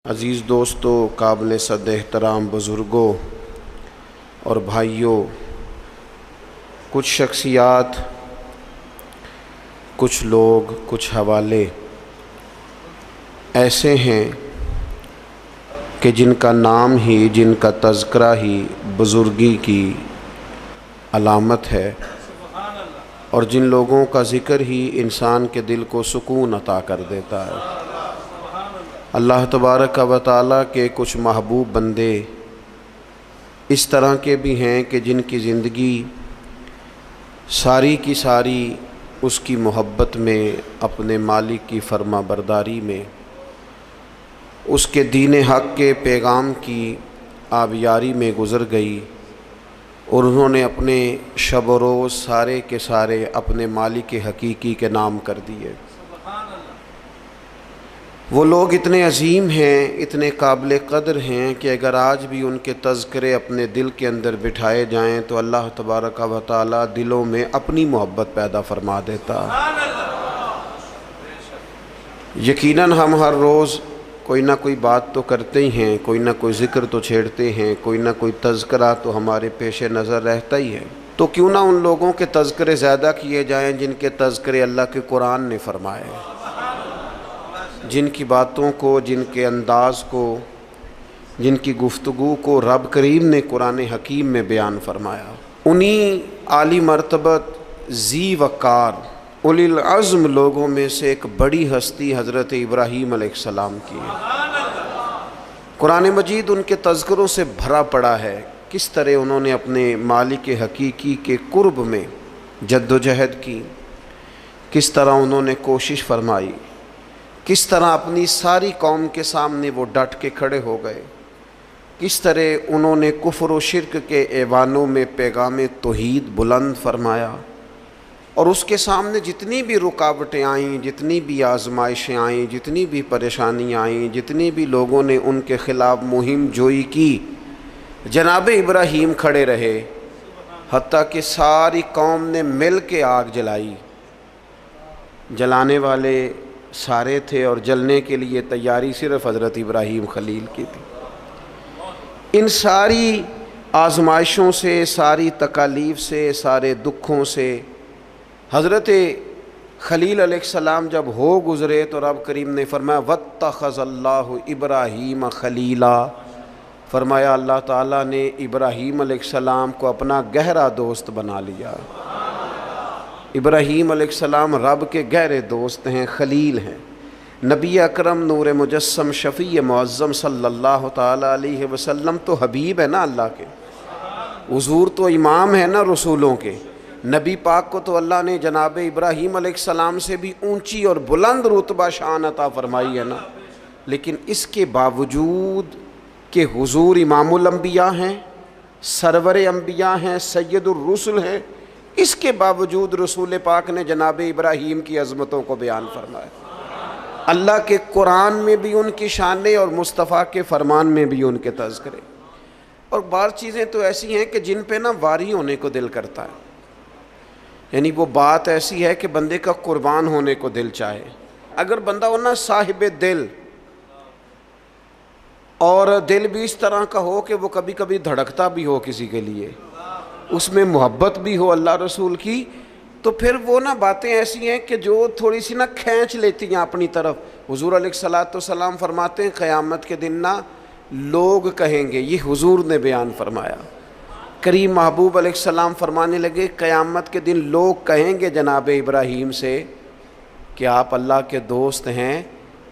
عزیز دوستو، قابل صد احترام بزرگوں اور بھائیوں، کچھ شخصیات، کچھ لوگ، کچھ حوالے ایسے ہیں کہ جن کا نام ہی، جن کا تذکرہ ہی بزرگی کی علامت ہے، اور جن لوگوں کا ذکر ہی انسان کے دل کو سکون عطا کر دیتا ہے۔ اللہ تبارک و تعالیٰ کے کچھ محبوب بندے اس طرح کے بھی ہیں کہ جن کی زندگی ساری کی ساری اس کی محبت میں، اپنے مالک کی فرما برداری میں، اس کے دین حق کے پیغام کی آبیاری میں گزر گئی، اور انہوں نے اپنے شب و روز سارے کے سارے اپنے مالک حقیقی کے نام کر دیے۔ وہ لوگ اتنے عظیم ہیں، اتنے قابل قدر ہیں کہ اگر آج بھی ان کے تذکرے اپنے دل کے اندر بٹھائے جائیں تو اللہ تبارک و تعالیٰ دلوں میں اپنی محبت پیدا فرما دیتا۔ یقیناً ہم ہر روز کوئی نہ کوئی بات تو کرتے ہی ہیں، کوئی نہ کوئی ذکر تو چھیڑتے ہیں، کوئی نہ کوئی تذکرہ تو ہمارے پیش نظر رہتا ہی ہے۔ تو کیوں نہ ان لوگوں کے تذکرے زیادہ کیے جائیں جن کے تذکرے اللہ کے قرآن نے فرمائے، جن کی باتوں کو، جن کے انداز کو، جن کی گفتگو کو رب کریم نے قرآن حکیم میں بیان فرمایا۔ انہی عالی مرتبت، ذی وقار، اولی العزم لوگوں میں سے ایک بڑی ہستی حضرت ابراہیم علیہ السلام کی ہے۔ قرآن مجید ان کے تذکروں سے بھرا پڑا ہے، کس طرح انہوں نے اپنے مالک حقیقی کے قرب میں جد و جہد کی، کس طرح انہوں نے کوشش فرمائی، کس طرح اپنی ساری قوم کے سامنے وہ ڈٹ کے کھڑے ہو گئے، کس طرح انہوں نے کفر و شرک کے ایوانوں میں پیغام توحید بلند فرمایا، اور اس کے سامنے جتنی بھی رکاوٹیں آئیں، جتنی بھی آزمائشیں آئیں، جتنی بھی پریشانیاں آئیں، جتنی بھی لوگوں نے ان کے خلاف مہم جوئی کی، جناب ابراہیم کھڑے رہے، حتیٰ کہ ساری قوم نے مل کے آگ جلائی۔ جلانے والے سارے تھے اور جلنے کے لیے تیاری صرف حضرت ابراہیم خلیل کی تھی۔ ان ساری آزمائشوں سے، ساری تکالیف سے، سارے دکھوں سے حضرت خلیل علیہ السلام جب ہو گزرے تو رب کریم نے فرمایا وَاتَّخَذَ اللَّهُ إِبْرَاهِيمَ خَلِيلًا، فرمایا اللہ تعالیٰ نے ابراہیم علیہ السلام کو اپنا گہرا دوست بنا لیا۔ ابراہیم علیہ السلام رب کے گہرے دوست ہیں، خلیل ہیں۔ نبی اکرم نور مجسم شفیع معظم صلی اللہ تعالیٰ علیہ وسلم تو حبیب ہے نا اللہ کے، حضور تو امام ہے نا رسولوں کے۔ نبی پاک کو تو اللہ نے جناب ابراہیم علیہ السلام سے بھی اونچی اور بلند رتبہ شان عطا فرمائی ہے نا، لیکن اس کے باوجود کہ حضور امام الانبیاء ہیں، سرور انبیاء ہیں، سید الرسل ہیں، اس کے باوجود رسول پاک نے جناب ابراہیم کی عظمتوں کو بیان فرمایا۔ اللہ کے قرآن میں بھی ان کی شانیں اور مصطفیٰ کے فرمان میں بھی ان کے تذکرے، اور بعض چیزیں تو ایسی ہیں کہ جن پہ نا واری ہونے کو دل کرتا ہے، یعنی وہ بات ایسی ہے کہ بندے کا قربان ہونے کو دل چاہے۔ اگر بندہ ہو نا صاحب دل، اور دل بھی اس طرح کا ہو کہ وہ کبھی کبھی دھڑکتا بھی ہو کسی کے لیے، اس میں محبت بھی ہو اللہ رسول کی، تو پھر وہ نا باتیں ایسی ہیں کہ جو تھوڑی سی نا کھینچ لیتی ہیں اپنی طرف۔ حضور علیہ السلام فرماتے ہیں قیامت کے دن نا لوگ کہیں گے، یہ حضور نے بیان فرمایا، کریم محبوب علیہ السلام فرمانے لگے قیامت کے دن لوگ کہیں گے جناب ابراہیم سے کہ آپ اللہ کے دوست ہیں،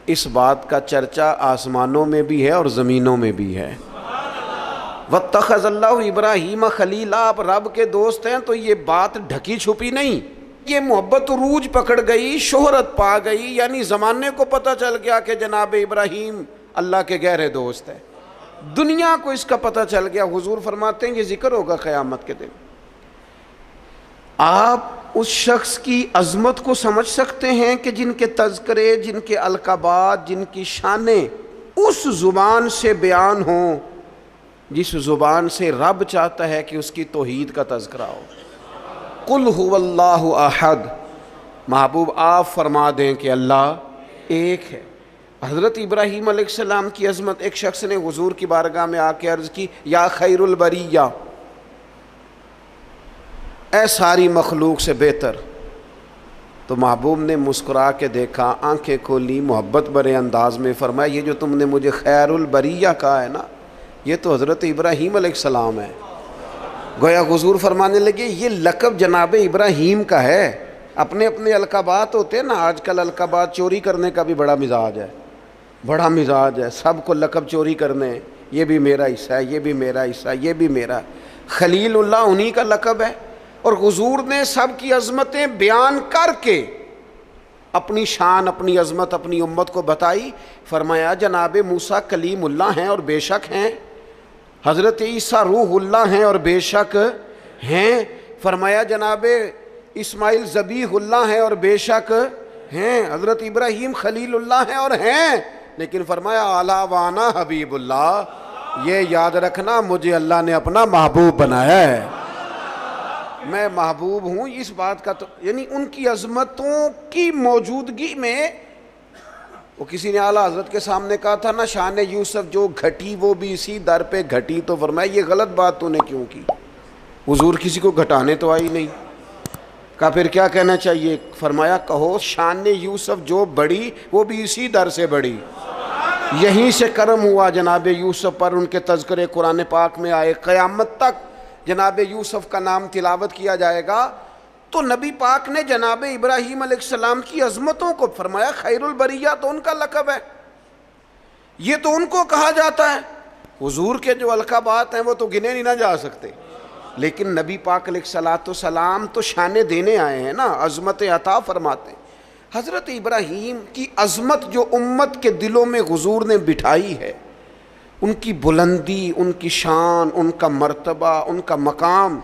اس بات کا چرچا آسمانوں میں بھی ہے اور زمینوں میں بھی ہے۔ وَاتَّخَذَ اللَّهُ إِبْرَاهِيمَ خَلِيلًا، آپ رب کے دوست ہیں تو یہ بات ڈھکی چھپی نہیں، یہ محبت عروج پکڑ گئی، شہرت پا گئی، یعنی زمانے کو پتہ چل گیا کہ جناب ابراہیم اللہ کے گہرے دوست ہیں، دنیا کو اس کا پتہ چل گیا۔ حضور فرماتے ہیں یہ ذکر ہوگا قیامت کے دن۔ آپ اس شخص کی عظمت کو سمجھ سکتے ہیں کہ جن کے تذکرے، جن کے القابات، جن کی شانیں اس زبان سے بیان ہوں جس زبان سے رب چاہتا ہے کہ اس کی توحید کا تذکرہ ہو۔ قُلْ هُوَ اللَّهُ أَحَدٌ، محبوب آپ فرما دیں کہ اللہ ایک ہے۔ حضرت ابراہیم علیہ السلام کی عظمت، ایک شخص نے حضور کی بارگاہ میں آ کے عرض کی یا خیر البریہ، اے ساری مخلوق سے بہتر. تو محبوب نے مسکرا کے دیکھا، آنکھیں کھولی، محبت بھرے انداز میں فرمایا یہ جو تم نے مجھے خیر البریہ کہا ہے نا، یہ تو حضرت ابراہیم علیہ السلام ہے. گویا حضور فرمانے لگے یہ لقب جناب ابراہیم کا ہے. اپنے اپنے القابات ہوتے ہیں نا، آج کل القابات چوری کرنے کا بھی بڑا مزاج ہے، بڑا مزاج ہے، سب کو لقب چوری کرنے، یہ بھی میرا حصہ ہے، یہ بھی میرا حصہ ہے، یہ بھی میرا. خلیل اللہ انہی کا لقب ہے. اور حضور نے سب کی عظمتیں بیان کر کے اپنی شان، اپنی عظمت اپنی امت کو بتائی. فرمایا جناب موسیٰ کلیم اللہ ہیں اور بے شک ہیں، حضرت عیسیٰ روح اللہ ہیں اور بے شک ہیں. فرمایا جناب اسماعیل ذبیح اللہ ہیں اور بے شک ہیں، حضرت ابراہیم خلیل اللہ ہیں اور ہیں. لیکن فرمایا اعلیٰ وانا حبیب اللہ، یہ یاد رکھنا مجھے اللہ نے اپنا محبوب بنایا ہے، میں محبوب ہوں. اس بات کا تو یعنی ان کی عظمتوں کی موجودگی میں، وہ کسی نے اعلیٰ حضرت کے سامنے کہا تھا نا شان یوسف جو گھٹی وہ بھی اسی در پہ گھٹی. تو فرمایا یہ غلط بات تو نے کیوں کی؟ حضور کسی کو گھٹانے تو آئی نہیں. کہا پھر کیا کہنا چاہیے؟ فرمایا کہو شان یوسف جو بڑی وہ بھی اسی در سے بڑی. یہیں سے کرم ہوا جناب یوسف پر، ان کے تذکرے قرآن پاک میں آئے. قیامت تک جناب یوسف کا نام تلاوت کیا جائے گا. تو نبی پاک نے جناب ابراہیم علیہ السلام کی عظمتوں کو فرمایا خیر البریہ تو ان کا لقب ہے، یہ تو ان کو کہا جاتا ہے. حضور کے جو القابات ہیں وہ تو گنے نہیں نہ جا سکتے، لیکن نبی پاک علیہ السلام تو شانے دینے آئے ہیں نا، عظمت عطا فرماتے ہیں. حضرت ابراہیم کی عظمت جو امت کے دلوں میں حضور نے بٹھائی ہے، ان کی بلندی، ان کی شان، ان کا مرتبہ، ان کا مقام.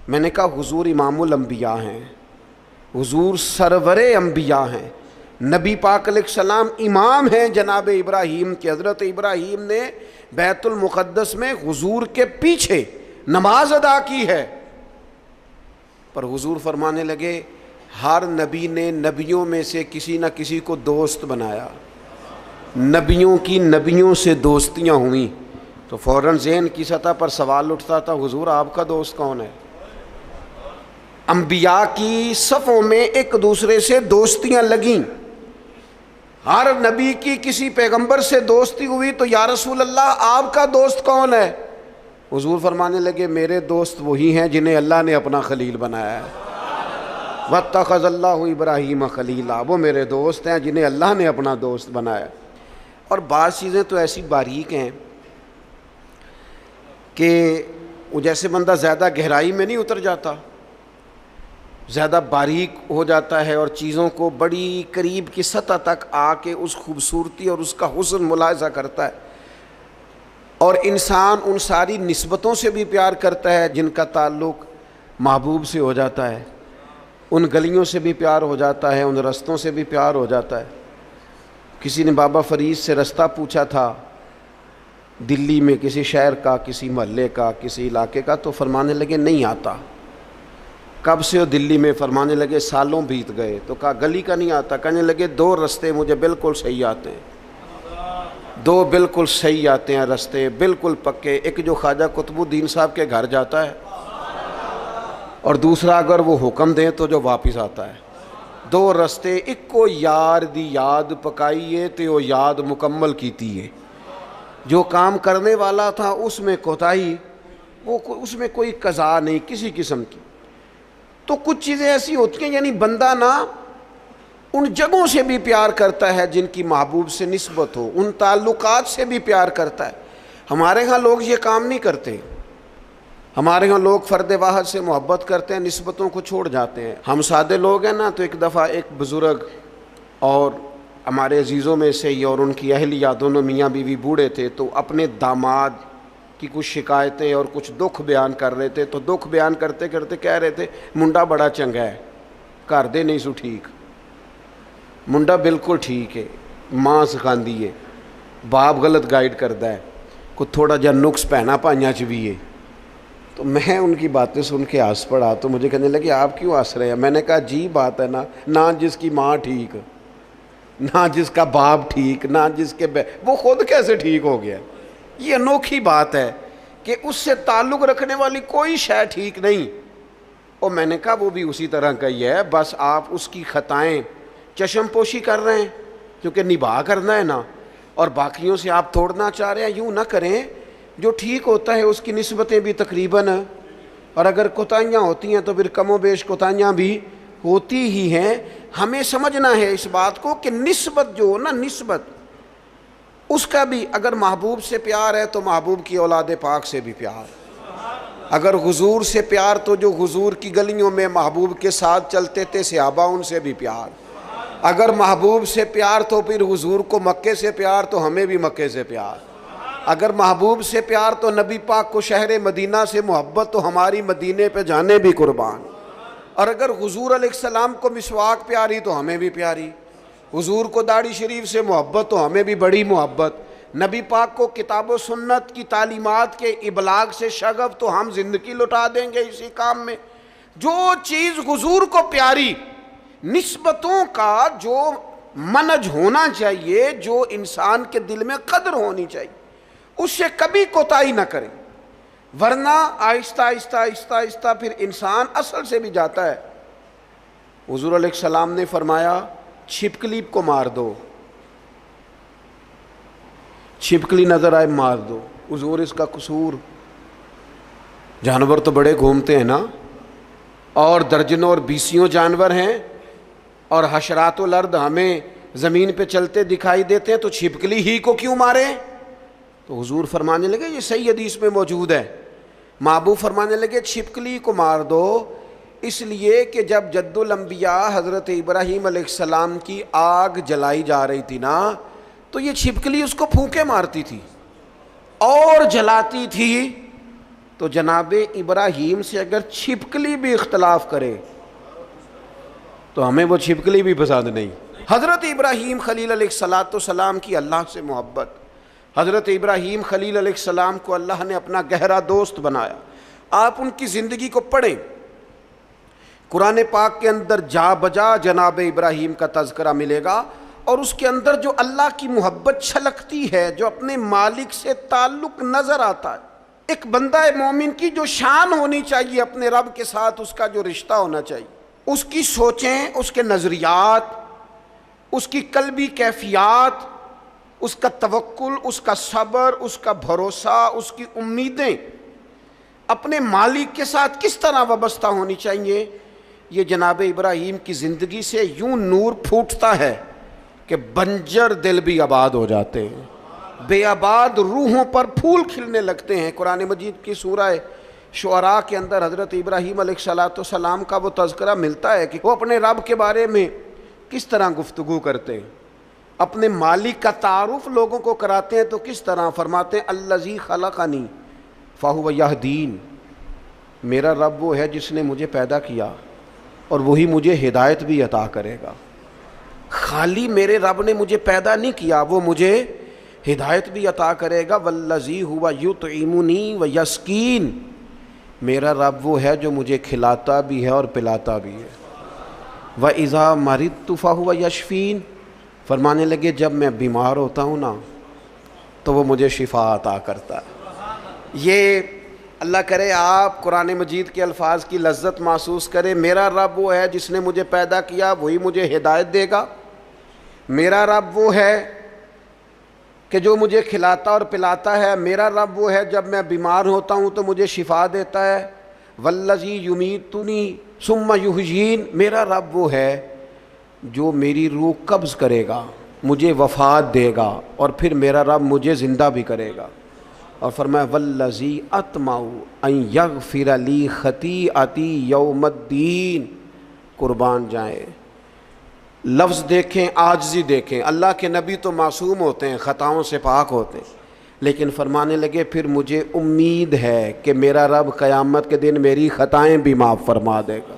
میں نے کہا حضور امام الانبیاء ہیں، حضور سرور انبیاء ہیں، نبی پاک علیہ السلام امام ہیں جناب ابراہیم کے. حضرت ابراہیم نے بیت المقدس میں حضور کے پیچھے نماز ادا کی ہے. پر حضور فرمانے لگے ہر نبی نے نبیوں میں سے کسی نہ کسی کو دوست بنایا، نبیوں کی نبیوں سے دوستیاں ہوئیں. تو فوراً ذہن کی سطح پر سوال اٹھتا تھا حضور آپ کا دوست کون ہے؟ انبیاء کی صفوں میں ایک دوسرے سے دوستیاں لگیں، ہر نبی کی کسی پیغمبر سے دوستی ہوئی. تو یا رسول اللہ آپ کا دوست کون ہے؟ حضور فرمانے لگے میرے دوست وہی ہیں جنہیں اللہ نے اپنا خلیل بنایا ہے. واتخذ اللہ ابراہیم خلیلا، وہ میرے دوست ہیں جنہیں اللہ نے اپنا دوست بنایا. اور بعض چیزیں تو ایسی باریک ہیں کہ وہ جیسے بندہ زیادہ گہرائی میں نہیں اتر جاتا، زیادہ باریک ہو جاتا ہے اور چیزوں کو بڑی قریب کی سطح تک آ کے اس خوبصورتی اور اس کا حسن ملاحظہ کرتا ہے. اور انسان ان ساری نسبتوں سے بھی پیار کرتا ہے جن کا تعلق محبوب سے ہو جاتا ہے، ان گلیوں سے بھی پیار ہو جاتا ہے، ان رستوں سے بھی پیار ہو جاتا ہے. کسی نے بابا فرید سے رستہ پوچھا تھا دلی میں کسی شہر کا، کسی محلے کا، کسی علاقے کا، تو فرمانے لگے نہیں آتا. کب سے ہو دلی میں؟ فرمانے لگے سالوں بیت گئے. تو کہا گلی کا نہیں آتا؟ کہنے لگے دو رستے مجھے بالکل صحیح آتے ہیں، دو بالکل صحیح آتے ہیں رستے، بالکل پکے. ایک جو خواجہ قطب الدین صاحب کے گھر جاتا ہے، اور دوسرا اگر وہ حکم دیں تو جو واپس آتا ہے. دو رستے، ایک کو یار دی یاد پکائیے تے وہ یاد مکمل کیتی ہے. جو کام کرنے والا تھا اس میں کوتاہی، وہ اس میں کوئی قضا نہیں کسی قسم کی. تو کچھ چیزیں ایسی ہوتی ہیں یعنی بندہ نا ان جگہوں سے بھی پیار کرتا ہے جن کی محبوب سے نسبت ہو، ان تعلقات سے بھی پیار کرتا ہے. ہمارے ہاں لوگ یہ کام نہیں کرتے. ہمارے ہاں لوگ فرد واحد سے محبت کرتے ہیں، نسبتوں کو چھوڑ جاتے ہیں. ہم سادے لوگ ہیں نا. تو ایک دفعہ ایک بزرگ اور ہمارے عزیزوں میں سے ہی اور ان کی اہلیہ دونوں میاں بیوی بوڑھے تھے، تو اپنے داماد کی کچھ شکایتیں اور کچھ دکھ بیان کر رہے تھے. تو دکھ بیان کرتے کرتے کہہ رہے تھے منڈا بڑا چنگا ہے، گھر دے نہیں سو ٹھیک، منڈا بالکل ٹھیک ہے، ماں سکھاندی ہے، باپ غلط گائیڈ کرتا ہے، کوئی تھوڑا جا نقص پہنا پائیاں چ بھی ہے. تو میں ان کی باتیں سن کے ہنس پڑا. تو مجھے کہنے لگے آپ کیوں ہنس رہے ہیں؟ میں نے کہا جی بات ہے نا، نہ جس کی ماں ٹھیک نہ جس کا باپ ٹھیک، نہ جس کے وہ خود کیسے ٹھیک ہو گیا؟ یہ انوکھی بات ہے کہ اس سے تعلق رکھنے والی کوئی شے ٹھیک نہیں۔ اور میں نے کہا وہ بھی اسی طرح کا ہی ہے، بس آپ اس کی خطائیں چشم پوشی کر رہے ہیں کیونکہ نباہ کرنا ہے نا، اور باقیوں سے آپ توڑنا چاہ رہے ہیں۔ یوں نہ کریں، جو ٹھیک ہوتا ہے اس کی نسبتیں بھی تقریباً، اور اگر کوتاہیاں ہوتی ہیں تو پھر کم و بیش کوتاہیاں بھی ہوتی ہی ہیں۔ ہمیں سمجھنا ہے اس بات کو کہ نسبت جو ہو نا، نسبت اس کا بھی، اگر محبوب سے پیار ہے تو محبوب کی اولاد پاک سے بھی پیار، اگر حضور سے پیار تو جو حضور کی گلیوں میں محبوب کے ساتھ چلتے تھے صحابہ ان سے بھی پیار، اگر محبوب سے پیار تو پھر حضور کو مکے سے پیار تو ہمیں بھی مکے سے پیار، اگر محبوب سے پیار تو نبی پاک کو شہر مدینہ سے محبت تو ہماری مدینے پہ جانے بھی قربان، اور اگر حضور علیہ السلام کو مسواک پیاری تو ہمیں بھی پیاری، حضور کو داڑھی شریف سے محبت تو ہمیں بھی بڑی محبت، نبی پاک کو کتاب و سنت کی تعلیمات کے ابلاغ سے شغف تو ہم زندگی لٹا دیں گے اسی کام میں۔ جو چیز حضور کو پیاری، نسبتوں کا جو منج ہونا چاہیے، جو انسان کے دل میں قدر ہونی چاہیے، اس سے کبھی کوتاہی نہ کریں، ورنہ آہستہ آہستہ آہستہ آہستہ پھر انسان اصل سے بھی جاتا ہے۔ حضور علیہ السلام نے فرمایا چھپکلی کو مار دو، چھپکلی نظر آئے مار دو۔ حضور اس کا قصور، جانور تو بڑے گھومتے ہیں نا، اور درجنوں اور بیسیوں جانور ہیں، اور حشرات الارض ہمیں زمین پہ چلتے دکھائی دیتے ہیں، تو چھپکلی ہی کو کیوں مارے؟ تو حضور فرمانے لگے، یہ صحیح حدیث میں موجود ہے، محبوب فرمانے لگے چھپکلی کو مار دو، اس لیے کہ جب جد الانبیاء حضرت ابراہیم علیہ السلام کی آگ جلائی جا رہی تھی نا، تو یہ چھپکلی اس کو پھونکے مارتی تھی اور جلاتی تھی۔ تو جناب ابراہیم سے اگر چھپکلی بھی اختلاف کرے تو ہمیں وہ چھپکلی بھی پسند نہیں۔ حضرت ابراہیم خلیل علیہ السلام کی اللہ سے محبت، حضرت ابراہیم خلیل علیہ السلام کو اللہ نے اپنا گہرا دوست بنایا۔ آپ ان کی زندگی کو پڑھیں، قرآن پاک کے اندر جا بجا جناب ابراہیم کا تذکرہ ملے گا، اور اس کے اندر جو اللہ کی محبت چھلکتی ہے، جو اپنے مالک سے تعلق نظر آتا ہے۔ ایک بندہ مومن کی جو شان ہونی چاہیے اپنے رب کے ساتھ، اس کا جو رشتہ ہونا چاہیے، اس کی سوچیں، اس کے نظریات، اس کی قلبی کیفیات، اس کا توکل، اس کا صبر، اس کا بھروسہ، اس کی امیدیں اپنے مالک کے ساتھ کس طرح وابستہ ہونی چاہیے۔ یہ جناب ابراہیم کی زندگی سے یوں نور پھوٹتا ہے کہ بنجر دل بھی آباد ہو جاتے ہیں، بے آباد روحوں پر پھول کھلنے لگتے ہیں۔ قرآن مجید کی سورہ شعراء کے اندر حضرت ابراہیم علیہ السلام کا وہ تذکرہ ملتا ہے کہ وہ اپنے رب کے بارے میں کس طرح گفتگو کرتے ہیں، اپنے مالک کا تعارف لوگوں کو کراتے ہیں تو کس طرح فرماتے ہیں الذی خلقنی فہو یہدین، میرا رب وہ ہے جس نے مجھے پیدا کیا اور وہی مجھے ہدایت بھی عطا کرے گا۔ خالی میرے رب نے مجھے پیدا نہیں کیا، وہ مجھے ہدایت بھی عطا کرے گا۔ والذی ہوا یطعمنی ویسقین، میرا رب وہ ہے جو مجھے کھلاتا بھی ہے اور پلاتا بھی ہے۔ وَإِذَا مَرِضْتُ فَهُوَ يَشْفِينِ، فرمانے لگے جب میں بیمار ہوتا ہوں نا تو وہ مجھے شفا عطا کرتا ہے۔ یہ اللہ کرے آپ قرآن مجید کے الفاظ کی لذت محسوس کریں۔ میرا رب وہ ہے جس نے مجھے پیدا کیا، وہی مجھے ہدایت دے گا۔ میرا رب وہ ہے کہ جو مجھے کھلاتا اور پلاتا ہے۔ میرا رب وہ ہے جب میں بیمار ہوتا ہوں تو مجھے شفا دیتا ہے۔ والذی یمیتنی ثم یحیین، میرا رب وہ ہے جو میری روح قبض کرے گا، مجھے وفات دے گا، اور پھر میرا رب مجھے زندہ بھی کرے گا۔ اور فرمایا والذی اطمع ان یغفر لی خطیئتی یوم الدین، قربان جائیں، لفظ دیکھیں، عاجزی دیکھیں۔ اللہ کے نبی تو معصوم ہوتے ہیں، خطاؤں سے پاک ہوتے ہیں، لیکن فرمانے لگے پھر مجھے امید ہے کہ میرا رب قیامت کے دن میری خطائیں بھی معاف فرما دے گا،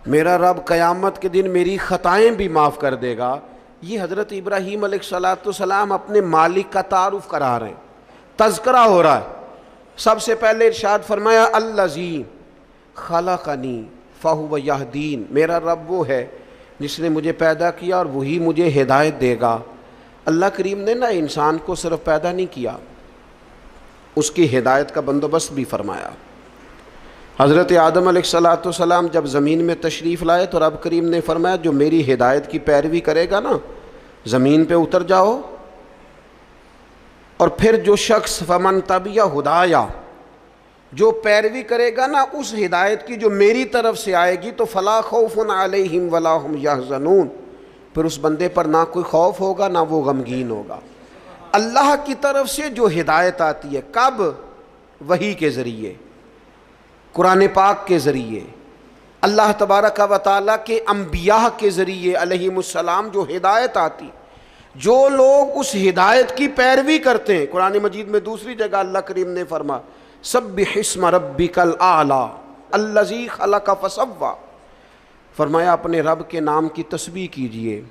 میرا رب قیامت کے دن میری خطائیں بھی معاف کر دے گا۔ یہ حضرت ابراہیم علیہ السلام اپنے مالک کا تعارف کرا رہے ہیں، تذکرہ ہو رہا ہے۔ سب سے پہلے ارشاد فرمایا الذی خلقنی فہو یہدین، میرا رب وہ ہے جس نے مجھے پیدا کیا اور وہی مجھے ہدایت دے گا۔ اللہ کریم نے نا انسان کو صرف پیدا نہیں کیا، اس کی ہدایت کا بندوبست بھی فرمایا۔ حضرت آدم علیہ السلام جب زمین میں تشریف لائے تو رب کریم نے فرمایا جو میری ہدایت کی پیروی کرے گا نا زمین پہ اتر جاؤ، اور پھر جو شخص فمن تبع ہدایا، جو پیروی کرے گا نا اس ہدایت کی جو میری طرف سے آئے گی، تو فلا خوف علیہم ولا ہم یحزنون، پھر اس بندے پر نہ کوئی خوف ہوگا نہ وہ غمگین ہوگا۔ اللہ کی طرف سے جو ہدایت آتی ہے، کب؟ وحی کے ذریعے، قرآن پاک کے ذریعے، اللہ تبارک و تعالیٰ کے انبیاء کے ذریعے علیہم السلام جو ہدایت آتی، جو لوگ اس ہدایت کی پیروی کرتے ہیں۔ قرآن مجید میں دوسری جگہ اللہ کریم نے فرمایا سبح اسم ربک الاعلی الذی خلق فسوی، فرمایا اپنے رب کے نام کی تسبیح کیجئے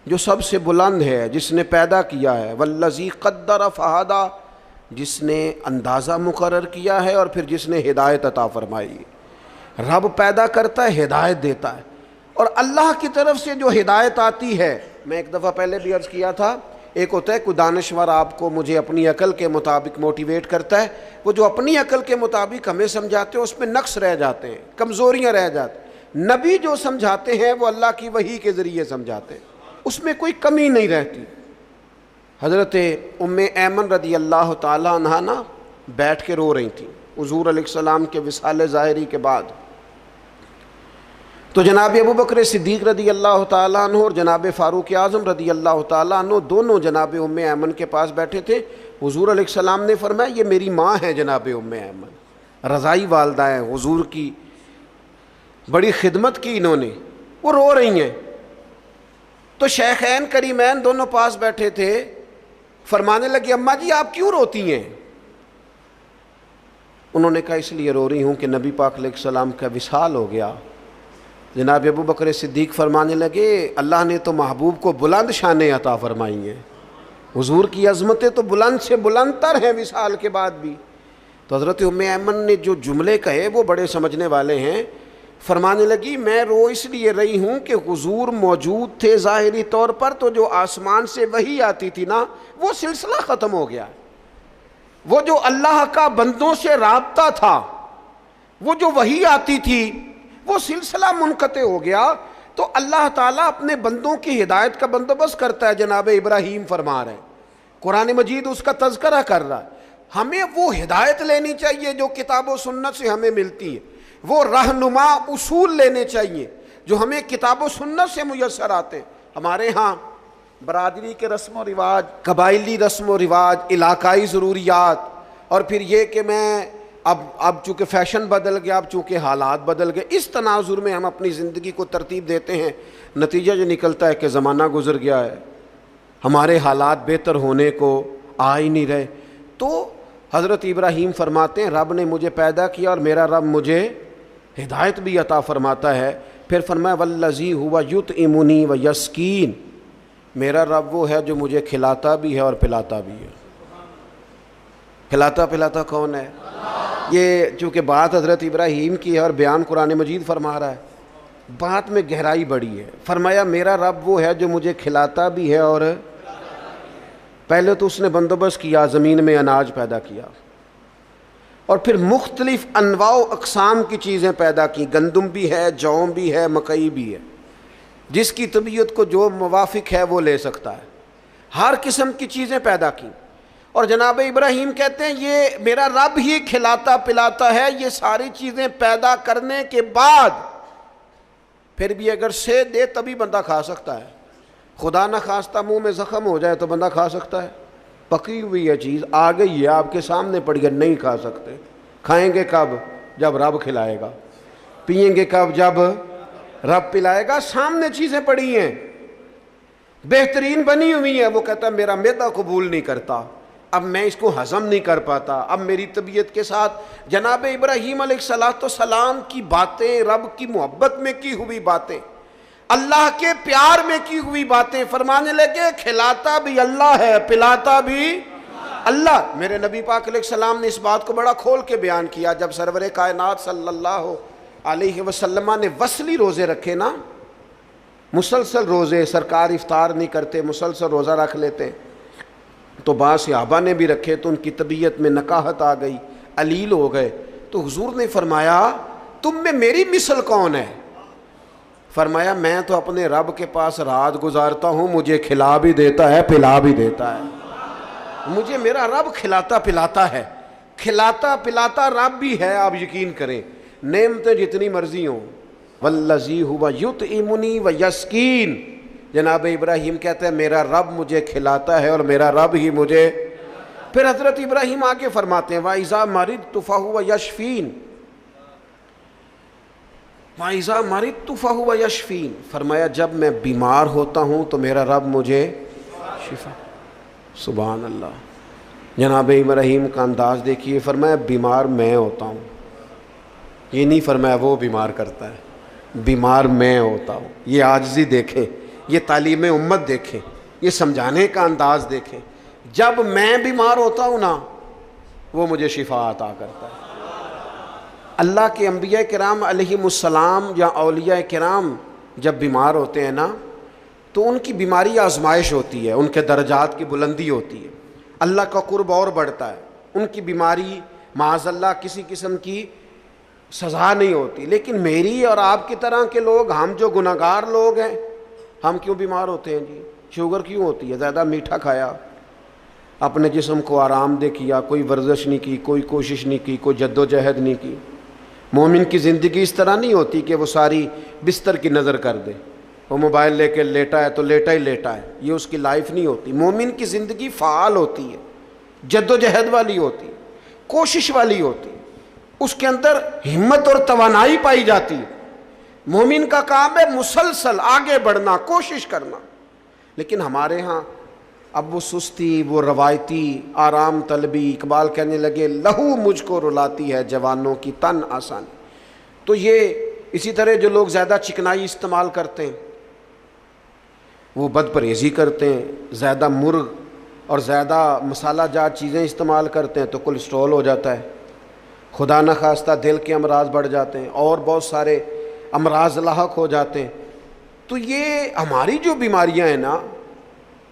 جو سب سے بلند ہے، جس نے پیدا کیا ہے، والذی قدر فہدی، جس نے اندازہ مقرر کیا ہے اور پھر جس نے ہدایت عطا فرمائی۔ رب پیدا کرتا ہے، ہدایت دیتا ہے، اور اللہ کی طرف سے جو ہدایت آتی ہے، میں ایک دفعہ پہلے بھی عرض کیا تھا، ایک ہوتا ہے کوئی دانشور آپ کو مجھے اپنی عقل کے مطابق موٹیویٹ کرتا ہے، وہ جو اپنی عقل کے مطابق ہمیں سمجھاتے ہیں اس میں نقص رہ جاتے ہیں، کمزوریاں رہ جاتی ہیں۔ نبی جو سمجھاتے ہیں وہ اللہ کی وحی کے ذریعے سمجھاتے ہیں، اس میں کوئی کمی نہیں رہتی۔ حضرت ام ایمن رضی اللہ تعالیٰ عنہا نا بیٹھ کے رو رہی تھیں حضور علیہ السلام کے وصال ظاہری کے بعد، تو جناب ابو بکر صدیق رضی اللہ تعالیٰ عنہ اور جناب فاروق اعظم رضی اللہ تعالیٰ عنہ دونوں جناب ام ایمن کے پاس بیٹھے تھے۔ حضور علیہ السلام نے فرمایا یہ میری ماں ہے جناب ام ایمن، رضائی والدہ ہیں حضور کی، بڑی خدمت کی انہوں نے، وہ رو رہی ہیں۔ تو شیخین کریمین دونوں پاس بیٹھے تھے، فرمانے لگے اماں جی آپ کیوں روتی ہیں؟ انہوں نے کہا اس لیے رو رہی ہوں کہ نبی پاک علیہ السلام کا وصال ہو گیا۔ جناب ابو بکر صدیق فرمانے لگے اللہ نے تو محبوب کو بلند شانیں عطا فرمائی ہیں، حضور کی عظمتیں تو بلند سے بلند تر ہیں وصال کے بعد بھی۔ تو حضرت ام ایمن نے جو جملے کہے وہ بڑے سمجھنے والے ہیں، فرمانے لگی میں رو اس لیے رہی ہوں کہ حضور موجود تھے ظاہری طور پر، تو جو آسمان سے وحی آتی تھی نا وہ سلسلہ ختم ہو گیا، وہ جو اللہ کا بندوں سے رابطہ تھا، وہ جو وحی آتی تھی وہ سلسلہ منقطع ہو گیا۔ تو اللہ تعالیٰ اپنے بندوں کی ہدایت کا بندوبست کرتا ہے، جناب ابراہیم فرما رہے ہیں، قرآن مجید اس کا تذکرہ کر رہا ہے۔ ہمیں وہ ہدایت لینی چاہیے جو کتاب و سنت سے ہمیں ملتی ہے، وہ رہنما اصول لینے چاہیے جو ہمیں کتاب و سنت سے میسر آتے ہیں۔ ہمارے ہاں برادری کے رسم و رواج، قبائلی رسم و رواج، علاقائی ضروریات، اور پھر یہ کہ میں اب چونکہ فیشن بدل گیا، اب چونکہ حالات بدل گئے، اس تناظر میں ہم اپنی زندگی کو ترتیب دیتے ہیں، نتیجہ جو نکلتا ہے کہ زمانہ گزر گیا ہے، ہمارے حالات بہتر ہونے کو آ ہی نہیں رہے۔ تو حضرت ابراہیم فرماتے ہیں رب نے مجھے پیدا کیا اور میرا رب مجھے ہدایت بھی عطا فرماتا ہے۔ پھر فرمایا والذی ہوا یطعمنی و یسکین، میرا رب وہ ہے جو مجھے کھلاتا بھی ہے اور پلاتا بھی ہے۔ کھلاتا پلاتا کون ہے؟ یہ چونکہ بات حضرت ابراہیم کی ہے اور بیان قرآن مجید فرما رہا ہے، بات میں گہرائی بڑی ہے۔ فرمایا میرا رب وہ ہے جو مجھے کھلاتا بھی ہے، اور پہلے تو اس نے بندوبست کیا، زمین میں اناج پیدا کیا، اور پھر مختلف انواع و اقسام کی چیزیں پیدا کی، گندم بھی ہے، جو بھی ہے، مکئی بھی ہے، جس کی طبیعت کو جو موافق ہے وہ لے سکتا ہے، ہر قسم کی چیزیں پیدا کی۔ اور جناب ابراہیم کہتے ہیں یہ میرا رب ہی کھلاتا پلاتا ہے، یہ ساری چیزیں پیدا کرنے کے بعد پھر بھی اگر سے دے تبھی بندہ کھا سکتا ہے، خدا نہ خواستہ منہ میں زخم ہو جائے تو بندہ کھا سکتا ہے؟ پکی ہوئی ہے چیز، آ گئی ہے آپ کے سامنے پڑی ہے، نہیں کھا سکتے۔ کھائیں گے کب؟ جب رب کھلائے گا۔ پئیں گے کب؟ جب رب پلائے گا۔ سامنے چیزیں پڑی ہیں، بہترین بنی ہوئی ہیں، وہ کہتا ہے میرا معدہ قبول نہیں کرتا، اب میں اس کو ہضم نہیں کر پاتا، اب میری طبیعت کے ساتھ جناب ابراہیم علیہ السلام کی باتیں، رب کی محبت میں کی ہوئی باتیں، اللہ کے پیار میں کی ہوئی باتیں، فرمانے لگے کھلاتا بھی اللہ ہے، پلاتا بھی اللہ۔ میرے نبی پاک علیہ السلام نے اس بات کو بڑا کھول کے بیان کیا جب سرور کائنات صلی اللہ علیہ وسلم نے وصلی روزے رکھے نا، مسلسل روزے، سرکار افطار نہیں کرتے، مسلسل روزہ رکھ لیتے. تو بعض صحابہ نے بھی رکھے تو ان کی طبیعت میں نکاہت آ گئی، علیل ہو گئے. تو حضور نے فرمایا تم میں میری مثل کون ہے؟ فرمایا میں تو اپنے رب کے پاس رات گزارتا ہوں، مجھے کھلا بھی دیتا ہے پلا بھی دیتا ہے. مجھے میرا رب کھلاتا پلاتا ہے، کھلاتا پلاتا رب بھی ہے. آپ یقین کریں نعمتیں جتنی مرضی ہوں. والذی ہوا یطعمنی ویسقین، جناب ابراہیم کہتے ہیں میرا رب مجھے کھلاتا ہے اور میرا رب ہی مجھے. پھر حضرت ابراہیم آگے فرماتے ہیں وَإِذَا مَرِضْتُ فَهُوَ يَشْفِينِ، وَإِذَا مَرِضْتُ فَهُوَ يَشْفِينِ، فرمایا جب میں بیمار ہوتا ہوں تو میرا رب مجھے شفا. سبحان اللہ. جناب ابراہیم کا انداز دیکھیے، فرمایا بیمار میں ہوتا ہوں، یہ نہیں فرمایا وہ بیمار کرتا ہے، بیمار میں ہوتا ہوں. یہ عاجزی دیکھیں، یہ تعلیم امت دیکھیں، یہ سمجھانے کا انداز دیکھیں. جب میں بیمار ہوتا ہوں نا وہ مجھے شفا عطا کرتا ہے. اللہ کے انبیاء کرام علیہم السلام یا اولیاء کرام جب بیمار ہوتے ہیں نا تو ان کی بیماری آزمائش ہوتی ہے، ان کے درجات کی بلندی ہوتی ہے، اللہ کا قرب اور بڑھتا ہے. ان کی بیماری معاذ اللہ کسی قسم کی سزا نہیں ہوتی. لیکن میری اور آپ کی طرح کے لوگ، ہم جو گناہگار لوگ ہیں، ہم کیوں بیمار ہوتے ہیں جی؟ شوگر کیوں ہوتی ہے؟ زیادہ میٹھا کھایا، اپنے جسم کو آرام دہ کیا، کوئی ورزش نہیں کی، کوئی کوشش نہیں کی، کوئی جد و جہد نہیں کی. مومن کی زندگی اس طرح نہیں ہوتی کہ وہ ساری بستر کی نظر کر دے، وہ موبائل لے کے لیٹا ہے تو لیٹا ہی لیٹا ہے. یہ اس کی لائف نہیں ہوتی. مومن کی زندگی فعال ہوتی ہے، جد و جہد والی ہوتی ہے، کوشش والی ہوتی ہے، اس کے اندر ہمت اور توانائی پائی جاتی ہے. مومن کا کام ہے مسلسل آگے بڑھنا، کوشش کرنا. لیکن ہمارے ہاں اب وہ سستی، وہ روایتی آرام طلبی، اقبال کہنے لگے لہو مجھ کو رلاتی ہے جوانوں کی تن آسانی. تو یہ اسی طرح جو لوگ زیادہ چکنائی استعمال کرتے ہیں، وہ بد پرہیزی کرتے ہیں، زیادہ مرغ اور زیادہ مسالہ جات چیزیں استعمال کرتے ہیں تو کولیسٹرول ہو جاتا ہے، خدا نخواستہ دل کے امراض بڑھ جاتے ہیں اور بہت سارے امراض لاحق ہو جاتے ہیں. تو یہ ہماری جو بیماریاں ہیں نا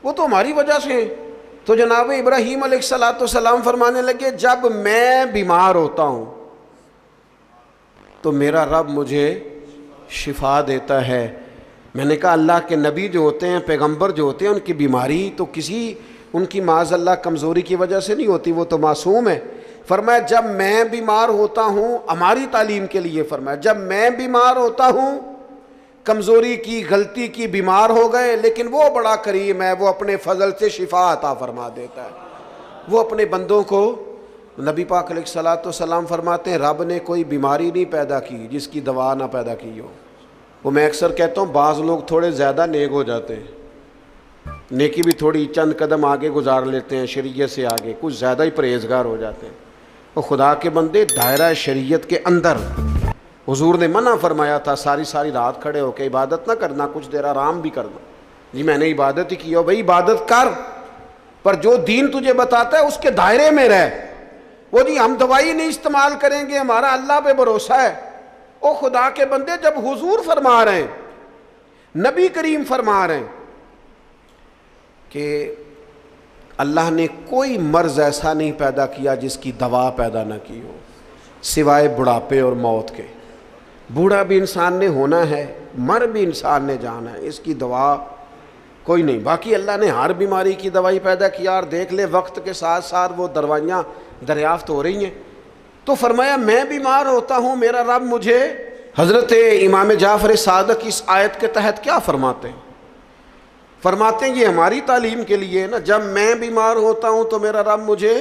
وہ تو ہماری وجہ سے ہیں. تو جناب ابراہیم علیہ السلام فرمانے لگے جب میں بیمار ہوتا ہوں تو میرا رب مجھے شفا دیتا ہے. میں نے کہا اللہ کے نبی جو ہوتے ہیں، پیغمبر جو ہوتے ہیں، ان کی بیماری تو کسی ان کی معاذ اللہ کمزوری کی وجہ سے نہیں ہوتی، وہ تو معصوم ہے. فرمایا جب میں بیمار ہوتا ہوں، ہماری تعلیم کے لیے فرمایا جب میں بیمار ہوتا ہوں، کمزوری کی، غلطی کی، بیمار ہو گئے، لیکن وہ بڑا کریم ہے، وہ اپنے فضل سے شفا عطا فرما دیتا ہے. وہ اپنے بندوں کو، نبی پاک علیہ الصلوۃ والسلام فرماتے ہیں رب نے کوئی بیماری نہیں پیدا کی جس کی دوا نہ پیدا کی ہو. وہ میں اکثر کہتا ہوں بعض لوگ تھوڑے زیادہ نیک ہو جاتے ہیں، نیکی بھی تھوڑی چند قدم آگے گزار لیتے ہیں شریعت سے آگے، کچھ زیادہ ہی پرہیزگار ہو جاتے ہیں. وہ خدا کے بندے دائرہ شریعت کے اندر، حضور نے منع فرمایا تھا ساری رات کھڑے ہو کے عبادت نہ کرنا، کچھ دیر آرام بھی کرنا. جی میں نے عبادت ہی کی ہو، بھائی عبادت کر، پر جو دین تجھے بتاتا ہے اس کے دائرے میں رہ. وہ جی ہم دوائی نہیں استعمال کریں گے، ہمارا اللہ پہ بھروسہ ہے. او خدا کے بندے جب حضور فرما رہے ہیں، نبی کریم فرما رہے ہیں کہ اللہ نے کوئی مرض ایسا نہیں پیدا کیا جس کی دوا پیدا نہ کی ہو سوائے بڑھاپے اور موت کے. بوڑھا بھی انسان نے ہونا ہے، مر بھی انسان نے جانا ہے، اس کی دوا کوئی نہیں. باقی اللہ نے ہر بیماری کی دوائی پیدا کیا، اور دیکھ لے وقت کے ساتھ ساتھ وہ دوائیاں دریافت ہو رہی ہیں. تو فرمایا میں بیمار ہوتا ہوں، میرا رب مجھے. حضرت امام جعفر صادق اس آیت کے تحت کیا فرماتے ہیں؟ فرماتے ہیں یہ ہماری تعلیم کے لیے نا، جب میں بیمار ہوتا ہوں تو میرا رب مجھے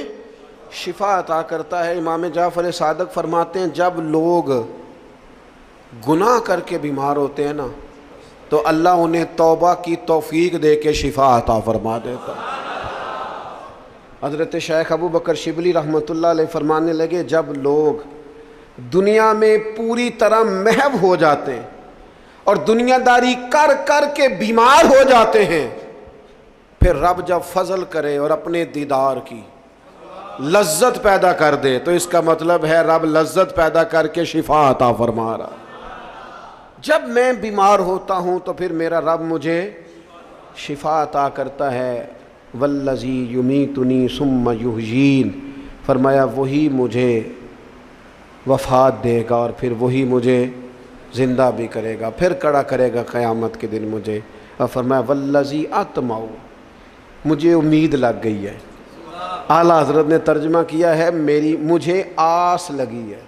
شفا عطا کرتا ہے. امام جعفر صادق فرماتے ہیں جب لوگ گناہ کر کے بیمار ہوتے ہیں نا تو اللہ انہیں توبہ کی توفیق دے کے شفا عطا فرما دیتا ہے. حضرت شیخ ابو بکر شبلی رحمۃ اللہ علیہ فرمانے لگے جب لوگ دنیا میں پوری طرح محو ہو جاتے ہیں اور دنیا داری کر کر کے بیمار ہو جاتے ہیں، پھر رب جب فضل کرے اور اپنے دیدار کی لذت پیدا کر دے تو اس کا مطلب ہے رب لذت پیدا کر کے شفا عطا فرما رہا. جب میں بیمار ہوتا ہوں تو پھر میرا رب مجھے شفا عطا کرتا ہے. والذی یمیتنی ثم یحیین، فرمایا وہی مجھے وفات دے گا اور پھر وہی مجھے زندہ بھی کرے گا، پھر کھڑا کرے گا قیامت کے دن مجھے. اور فرمایا والذی اطمع، مجھے امید لگ گئی ہے. اعلیٰ حضرت نے ترجمہ کیا ہے مجھے آس لگی ہے،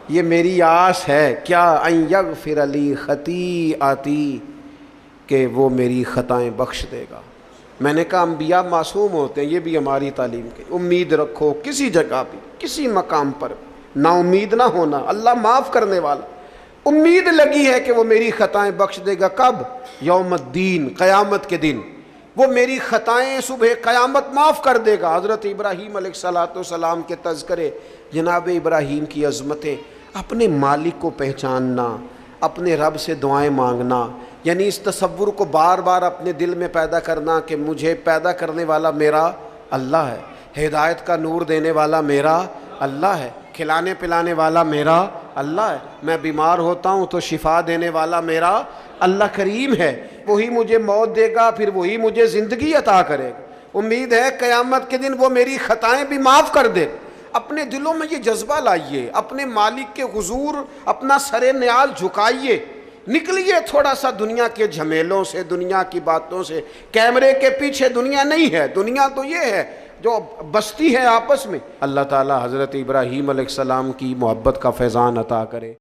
یہ میری آس ہے. کیا؟ ان یغفر لی خطیئتی، کہ وہ میری خطائیں بخش دے گا. میں نے کہا انبیاء معصوم ہوتے ہیں، یہ بھی ہماری تعلیم کی. امید رکھو کسی جگہ بھی، کسی مقام پر نا امید نہ ہونا. اللہ معاف کرنے والا. امید لگی ہے کہ وہ میری خطائیں بخش دے گا. کب؟ یوم الدین، قیامت کے دن. وہ میری خطائیں صبح قیامت معاف کر دے گا. حضرت ابراہیم علیہ السلام کے تذکرے، جناب ابراہیم کی عظمتیں، اپنے مالک کو پہچاننا، اپنے رب سے دعائیں مانگنا، یعنی اس تصور کو بار بار اپنے دل میں پیدا کرنا کہ مجھے پیدا کرنے والا میرا اللہ ہے، ہدایت کا نور دینے والا میرا اللہ ہے، کھلانے پلانے والا میرا اللہ ہے، میں بیمار ہوتا ہوں تو شفا دینے والا میرا اللہ کریم ہے، وہی مجھے موت دے گا پھر وہی مجھے زندگی عطا کرے گا. امید ہے قیامت کے دن وہ میری خطائیں بھی معاف کر دے. اپنے دلوں میں یہ جذبہ لائیے، اپنے مالک کے حضور اپنا سر نیال جھکائیے، نکلیے تھوڑا سا دنیا کے جھمیلوں سے، دنیا کی باتوں سے. کیمرے کے پیچھے دنیا نہیں ہے، دنیا تو یہ ہے جو بستی ہے آپس میں. اللہ تعالی حضرت ابراہیم علیہ السلام کی محبت کا فیضان عطا کرے.